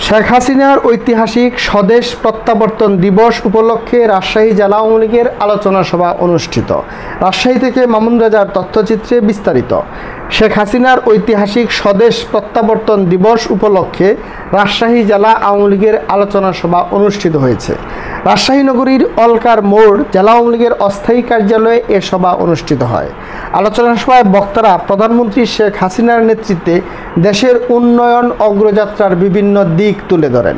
শেখ হাসিনার ঐতিহাসিক স্বদেশ প্রত্যাবর্তন দিবস উপলক্ষে রাজশাহী জেলা আওয়ামী লীগের আলোচনা সভা অনুষ্ঠিত। রাজশাহী থেকে মামুন রাজার তথ্যচিত্রে বিস্তারিত। শেখ হাসিনার ঐতিহাসিক স্বদেশ প্রত্যাবর্তন দিবস উপলক্ষে রাজশাহী জেলা আওয়ামী লীগের আলোচনা সভা অনুষ্ঠিত হয়েছে। রাজশাহী নগরীর অলকার মোড় জেলা আওয়ামী লীগের অস্থায়ী কার্যালয়ে এ সভা অনুষ্ঠিত হয়। আলোচনা সভায় বক্তারা প্রধানমন্ত্রী শেখ হাসিনার নেতৃত্বে দেশের উন্নয়ন অগ্রযাত্রার বিভিন্ন দিক তুলে ধরেন।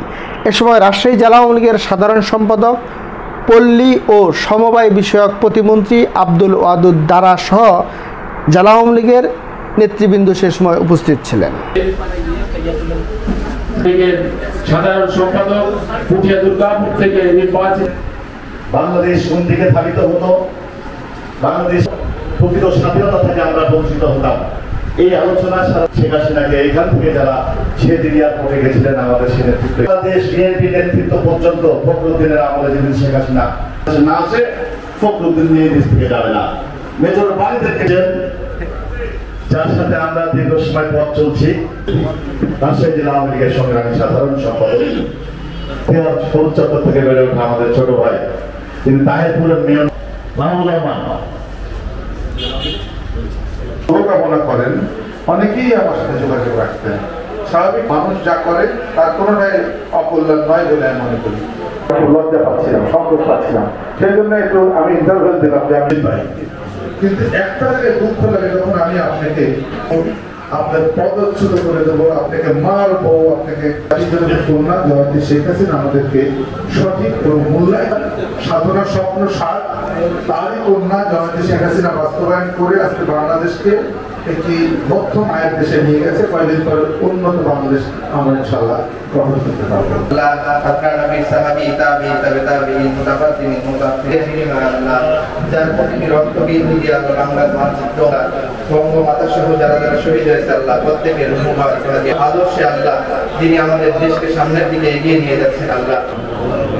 এ সময় রাজশাহী জেলা আওয়ামী লীগের সাধারণ সম্পাদক, পল্লী ও সমবায় বিষয়ক প্রতিমন্ত্রী আব্দুল ওয়াদুদ দারা সহ জেলা আওয়ামী লীগের নেতৃবৃন্দ সে সময় উপস্থিত ছিলেন। সাধারণ সম্পাদক পুঠিয়া দুর্গাপুর থেকে নির্বাচিত। বাংলাদেশ কোন দিকে ধাবিত হতো, বাংলাদেশ প্রকৃত স্বাধীনতা থেকে আমরা বঞ্চিত হতাম। এই আলোচনা শেখ হাসিনাকে এখান থেকে যারা সেদিন এয়ারপোর্টে গেছিলেন আমাদের সে নেতৃত্ব, বাংলাদেশ বিএনপি নেতৃত্ব পর্যন্ত ফখরুদ্দিনের আমলে যেদিন শেখ হাসিনা না আসে, ফখরুদ্দিন নিয়ে দেশ থেকে যাবে না। মেজর বাড়ি দেখেছেন, যার সাথে আমরা দীর্ঘ সময় পথ চলছি, রাজশাহী জেলা আওয়ামী লীগের সংগ্রামী সাধারণ সম্পাদক চত্বর থেকে বেড়ে ওঠা আমাদের ছোট ভাই, তিনি তাহেরপুরের মেয়র মাহমুদ রহমান শুভকামনা করেন। অনেকেই আমার সাথে যোগাযোগ রাখতেন। স্বাভাবিক মানুষ যা করে তার কোনোটাই অকল্যাণ নয় বলে আমি মনে করি। লজ্জা পাচ্ছিলাম, সংকোচ পাচ্ছিলাম, সেই জন্য একটু আমি ইন্টারভিউ দিলাম যে আমি ভাই। কিন্তু একটা জায়গায় দুঃখ লাগে যখন আমি আপনাকে আপনার পদচ্যুত করে দেবো, আপনাকে মারবো, আপনাকে কন্যা জয়ন্তী শেখ হাসিনা আমাদেরকে সঠিক এবং মূল্যায়ন সাধনার স্বপ্ন সার তারই কন্যা জয়ন্তী শেখ হাসিনা বাস্তবায়ন করে আজকে বাংলাদেশকে একটি মধ্যম আয়ের দেশে নিয়ে গেছে। কয়েকদিন পরে উন্নত বাংলাদেশ আমরা ইনশাআল্লাহ গ্রহণ করতে পারবো। যার প্রতিটি রক্তবিন্দু দিয়ে আল্লাহ বাংলার মানচিত্র বঙ্গমাতা সহ যারা যারা শহীদ হয়েছে আল্লাহ প্রত্যেকের আদর্শে আল্লাহ যিনি আমাদের দেশকে সামনের দিকে এগিয়ে নিয়ে যাচ্ছেন আল্লাহ,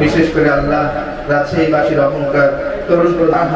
বিশেষ করে আল্লাহ রাজশাহীবাসীর অহংকার তরুণ প্রধান